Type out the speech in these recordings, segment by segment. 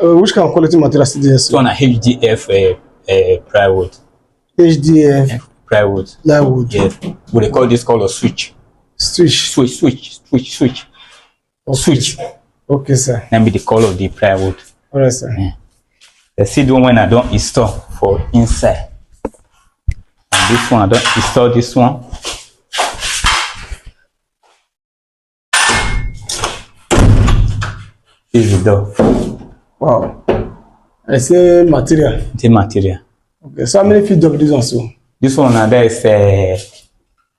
Which kind of quality material is this? This one is HDF plywood. HDF plywood. Plywood. Yes. What they call this color switch. Switch. Okay. Switch. Okay, sir. That be the color of the plywood. Alright, sir. Yeah. The see the one when I don't install for inside. And this one I don't install this one. This is the door. Wow. I say material. The material. Okay. So how many feet of this one so? This one there is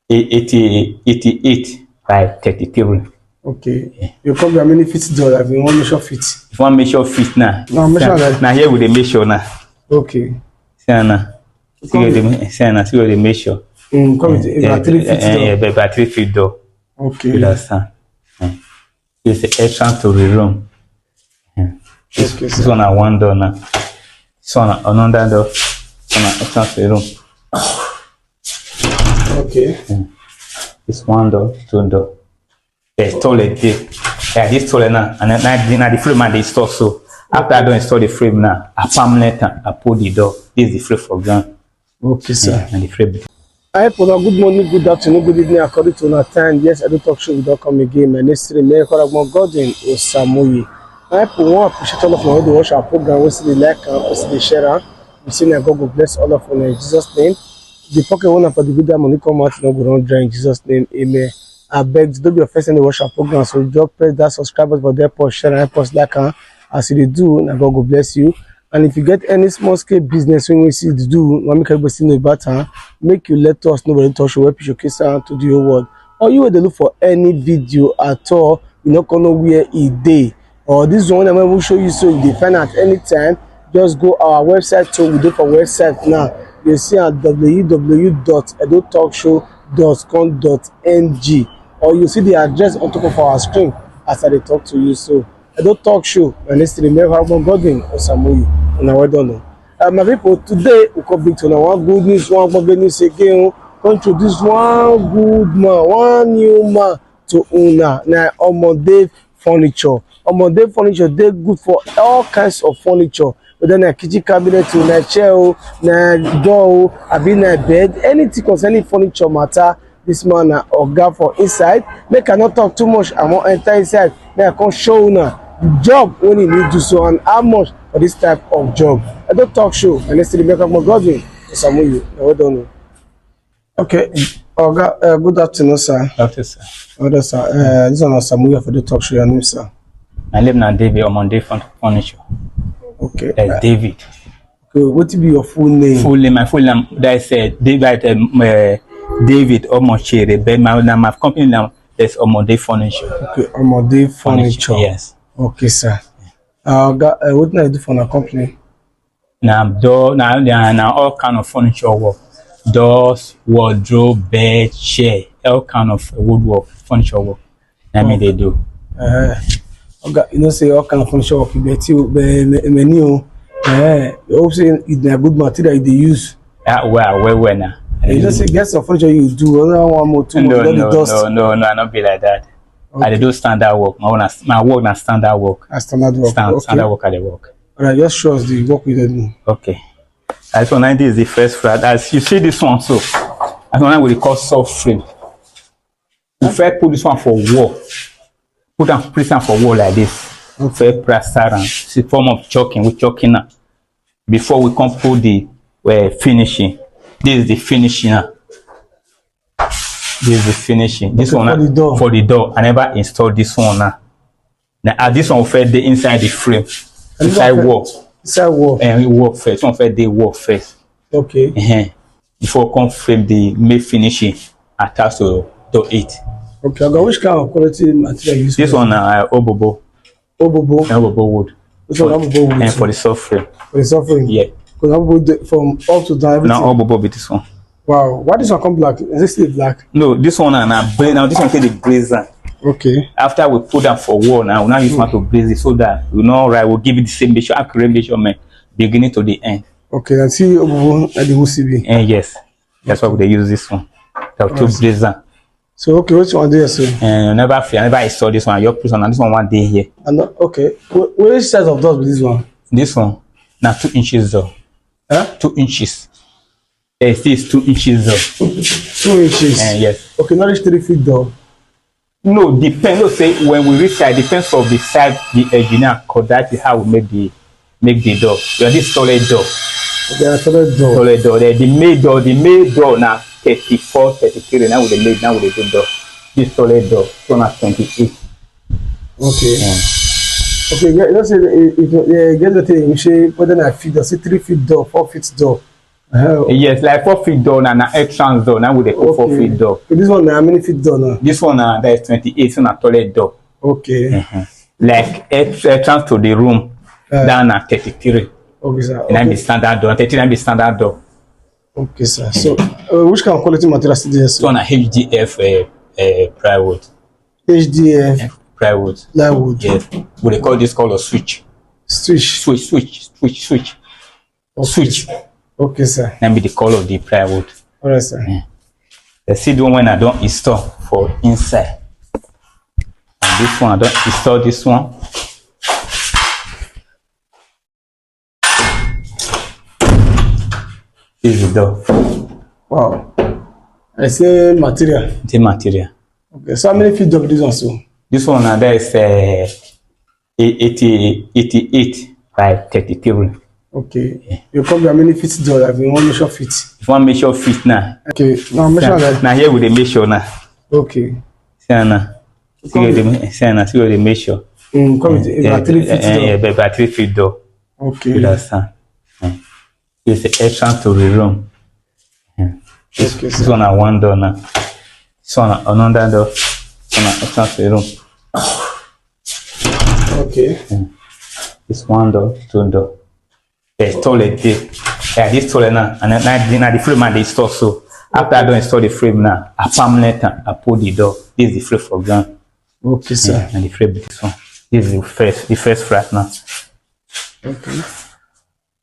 88 by 33. Okay. Yeah. You come how many feet do like you want measure feet? If one measure feet now. No, measure that. Now here with the measure now. Okay. See now. See where the measure. Come with about 3 feet door. Yeah, about 3 feet door. Okay. You understand? It's the entrance to the room. This one at one door now. This one at another door. This one at entrance to the room. Okay. This one door, two door. There's toilet there. Yeah, this toilet now. And then now the frame and they install so. After I don't install the frame now, I permanent I put the door. This is the frame for ground. Okay, sir. Yeah, and the frame. Hi, Pona. Good morning, good afternoon, good evening. According to our time, yes, I do talk show. We don't come again. My name is Godwin Osamoyi. I appreciate all of you who watch our program. We see the like, we see the share. We see that God will bless all of you in Jesus' name. The pocket one for the video money come out, no go dry in Jesus' name. Amen. I beg to be your first time to watch our program. So just press that subscribe button for their post, share and post like as you do, and God will bless you. And if you get any small scale business when we see to do, make everybody see no better, make you let us know when you touch your web showcase to the whole world. Or you will look for any video at all, you not gonna where it day. Or this one I will show you so you find at any time. Just go our website so we do for website now. You see at www.edotalkshow.com.ng, or you see the address on top of our screen as I talk to you. So Edo Talk Show, and it's the remember Godwin Osamoyi. And I don't know. My people, today we come back to one good news, one good news again. Introduce one good man, one new man to Una. Now, Omode furniture. Omode furniture, they good for all kinds of furniture. But then a kitchen cabinet, na chair, na door, a bed, anything concerning furniture matter. This man oga for inside. Make I not talk too much. I want enter inside. Make I come show now the job when you need to so and how much for this type of job. I don't talk show. And let's see the makeup of Godwin Osamoyi. I don't know. Okay. Oga, good afternoon, sir. Okay, sir. Order, sir. This one is Osamoyi for the talk show. Your name, sir. I live now David Omode furniture. Okay. That's David. Okay. What will be your full name? My full name. That's David. David Omochere. But my company now is Omode Furniture. Okay, Omode Furniture. Yes. Okay, sir. What do I do for our company? Now all kind of furniture work. Doors, wardrobe, bed, chair, all kind of woodwork, furniture work. I mean they do. You know, say all kind of furniture work, but you menu. You also it's a good material they use. Well now. You just say get some furniture you do. One more two. No, I not be like that. Okay. I do standard work. My work na standard work. Standard work. Standard work at the work. Alright, just show us the work we do. Okay. This one is the first flat. As you see this one, so I don't know what they call soft frame. We first put this one for wall. Put and place them for wall like this. We first plaster and it's a form of chalking. We chalking now. Before we come put the finishing. This is the finishing now. This is the finishing. This one for the door. I never installed this one now. Now this one fed the inside the frame. Inside wall. Inside wall. And we work first. One fed the wall first. Okay. Before come frame the main finishing attached to door 8. Okay. I got which kind of quality material you use? This one Obobo. Obobo. Obobo wood. This one Obobo wood. And for the soft frame. For the soft frame. Yeah. Because Obobo from up to down everything. Now Obobo with this one. Wow. Why this one come black? Is this still black? No, this one now this one take the blazer. Okay. After we put them for wall now, we now use one to blaze it so that we know right. We'll give it the same measure, accurate measurement, beginning to the end. Okay. And see Obobo at the UCB. And yes, that's why they use this one. The two blazer. So okay, which one do you see? And I never install this one. I just put on this one day here. And okay, which size of doors with this one? This one now 2 inches though. Huh? 2 inches. It is 2 inches though. 2 inches. Yes. Okay, not reach 3 feet though. No, depends. No, say when we reach that depends on the side the engineer cause that is how we make the door. We are this solid door. Okay, solid door. Solid door. The main door now 34, 33. Now with the main, now with the big door. This solid door, 228. Okay. Okay, let's say if get the thing, you say whether I feet door, say 3 feet door, 4 feet door. Yes, like 4 feet door and an entrance door. Now with the 4 feet door. Okay, this one how many feet door now? This one that is 28, so a toilet door. Okay. Like entrance to the room down at 33. Okay, sir. And then be standard door. 33 be standard door. Okay, sir. So which kind of quality materials is this? This one a HDF plywood. HDF Plywood. plywood. Yes. What they call this color switch. Switch. Switch. Okay. Switch. Okay, sir. Then be the color of the plywood. All right, sir. Let's see the one when I don't install for inside. And this one I don't install this one. This is the door. Wow. I say material. The material. Okay, so how many feet door this one so? This one there is 88 by 33. Okay. Yeah. You probably how many feet door like you want measure feet. If one measure feet now. Okay. Now measure that. Now here with the measure now. Okay. See now. See where the measure. Come with about 3 feet door. Yeah, about 3 feet door. Okay. You understand? It's the entrance to the room. This one a one door now. This one another door. This one entrance to the room. Okay. This one door, 2 door. There's toilet there. Yeah, this toilet now. And now the frame and they install so. After I don't install the frame now, I permanent I put the door. This is the frame for ground. Okay, sir. Yeah, and the frame this one. This is the first flat now. Okay.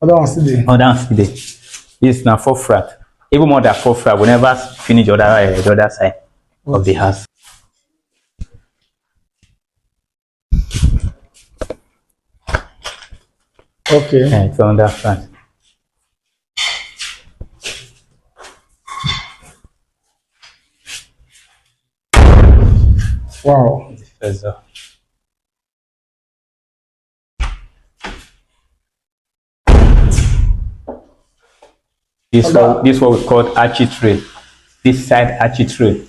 Other one still there. Other one still there. This is now 4 flat. Even more than 4 flat, we never finish the other side of the house. Okay. Yeah, it's on that front. Wow. This is what we call archie tray. This side archie tray.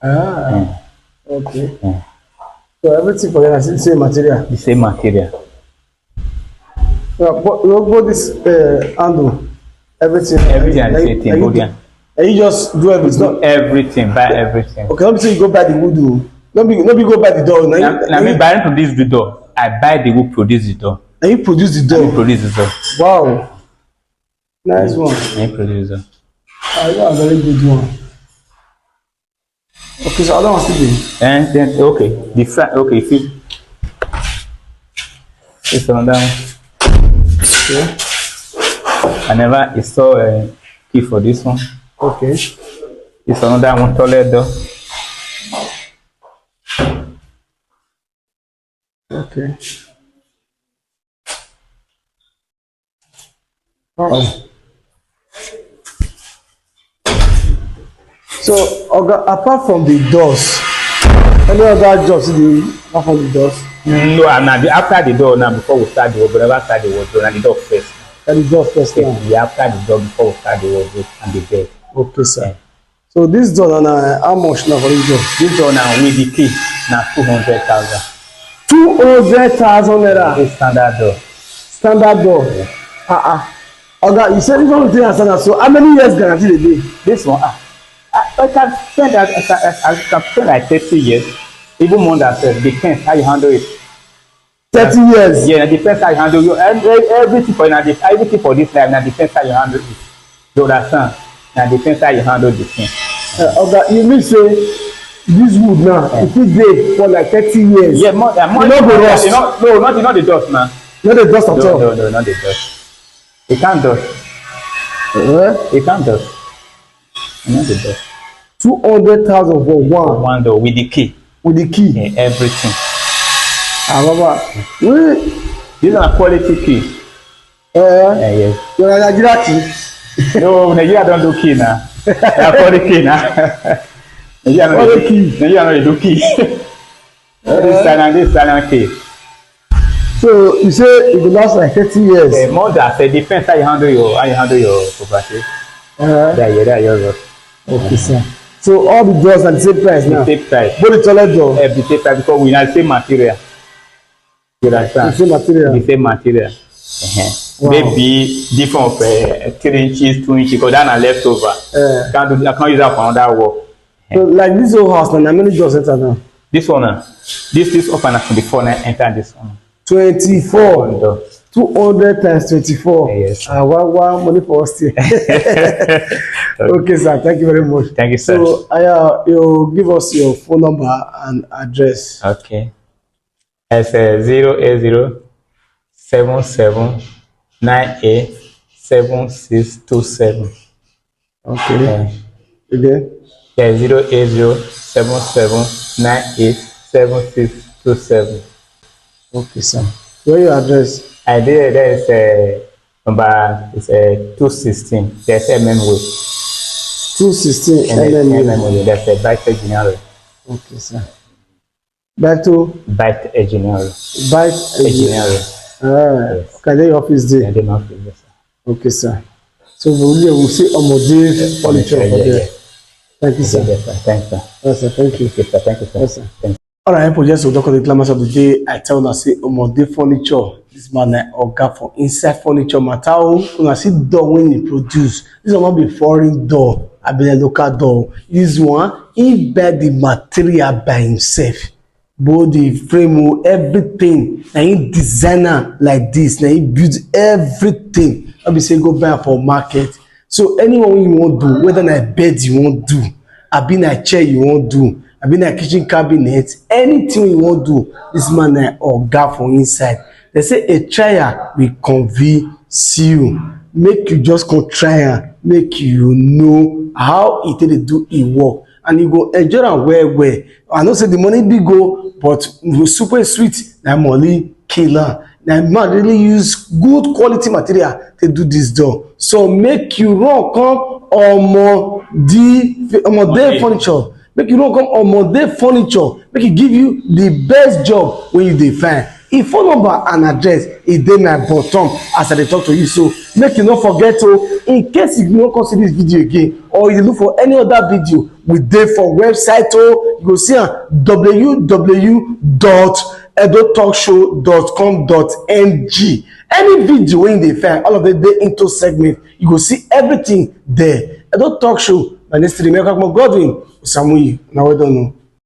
Ah. Okay. So everything for them is the same material. The same material. But this handle, everything. Everything is the same thing. And you just do everything. Everything, buy everything. Okay, let me say you go buy the wood. Let me go buy the door. Now me buy and produce the door. I buy the wood, produce the door. And you produce the door. I produce the door. Wow. Nice one. I produce the door. You are a very good one. Okay, so I don't want to be. And then okay, the front okay, see. It's on down. Okay. I never install a key for this one. Okay. It's another one toilet door. Okay. Oh. So, apart from the doors, any other jobs apart from the doors? No, I'm not. After the door now, before we start the wardrobe, never start the wardrobe and the door first. And the door first now? Yeah, after the door before we start the wardrobe and the bed. Okay, sir. Yeah. So this door now, how much now for this door? This door now with the key now 200,000. 200,000 naira. This standard door. Standard door. Yeah. Okay, you said this one thing standard. So how many years guarantee they dey? This one, I can spend that. I can spend like 30 years, even more than that. Depends how you handle it. 30 years. Yeah, it depends how you handle it. Everything for this life. Now depends how you handle it. You understand? Now depends how you handle the thing. Okay, you mean say this wood now, if it dey for like 30 years? Yeah, more. You no go rust. No, not the dust, man. Not the dust at all. No, not the dust. It can't dust. It can't dust. Not the dust. 200,000 for one. One door with the key. With the key. Yeah, everything. Baba, These are quality keys. Yes. You're a Nigeria key. No, Nigeria don't do key now. They are quality key now. Nigeria don't do key. This silent key. So you say it will last like 30 years. More than it depends how you handle your property. Yeah, yours. Okay, sir. So all the doors are the same price now. The same price. Both the toilet door. The same price because we have the same material. You understand? The same material. The same material. Wow. Maybe different of 3 inches, 2 inches, because that's leftover. I can't use that for another work. So like this whole house now, how many doors enter now? This one, this open at 24 now enter this one. 24. 200 times 24. Yes. Wow, money for us here. Okay, sir. Thank you very much. Thank you, sir. So, you give us your phone number and address. Okay. It's 080 77 98 7627. Okay. Again? Yeah, 080 77 98 7627. Okay, sir. Where your address? I did there is number is 216. There's MM 216 MM. That's a bike engineering. Okay, sir. Back to Bike engineering. bike Engineering. Yes. Okay, then your office there. Yeah, they not yes, sir. Okay, sir. So we'll see Omode furniture for there. Thank you, sir. Yes, sir. Thanks, sir. Yes, sir. Thank you. Yes, sir. Thank you, sir. Yes, sir. Thank you. All right, just to talk about the glamours of the day, I tell you, say Omode furniture. This man oga for inside furniture matter. Una see door when he produce. This will not be foreign door. I be a local door. This one, he buy the material by himself. Both the frame, everything. Now he designer like this. Now he build everything. I be say go buy for market. So anyone you want do, whether na bed you want do, I be na chair you want do, I be na kitchen cabinet, anything you want do, this man na oga for inside. They say a trial will convince you. Make you just come trial, make you know how it dey do it work, and you go enjoy am well. I know say the money big go, but super sweet. Na money killer. Na man really use good quality material to do this door. So make you run come Omode furniture. Make you run come Omode furniture. Make it give you the best job when you dey find. If phone number and address is dey my bottom as I dey talk to you. So make you not forget to, in case you no come see this video again, or you look for any other video, we dey for website you go see am www.edotalkshow.com.ng. Any video wey you dey find, all of them dey into segment, you go see everything there. Edo Talk Show, my name is Godwin Osamuyi. Now we don't know.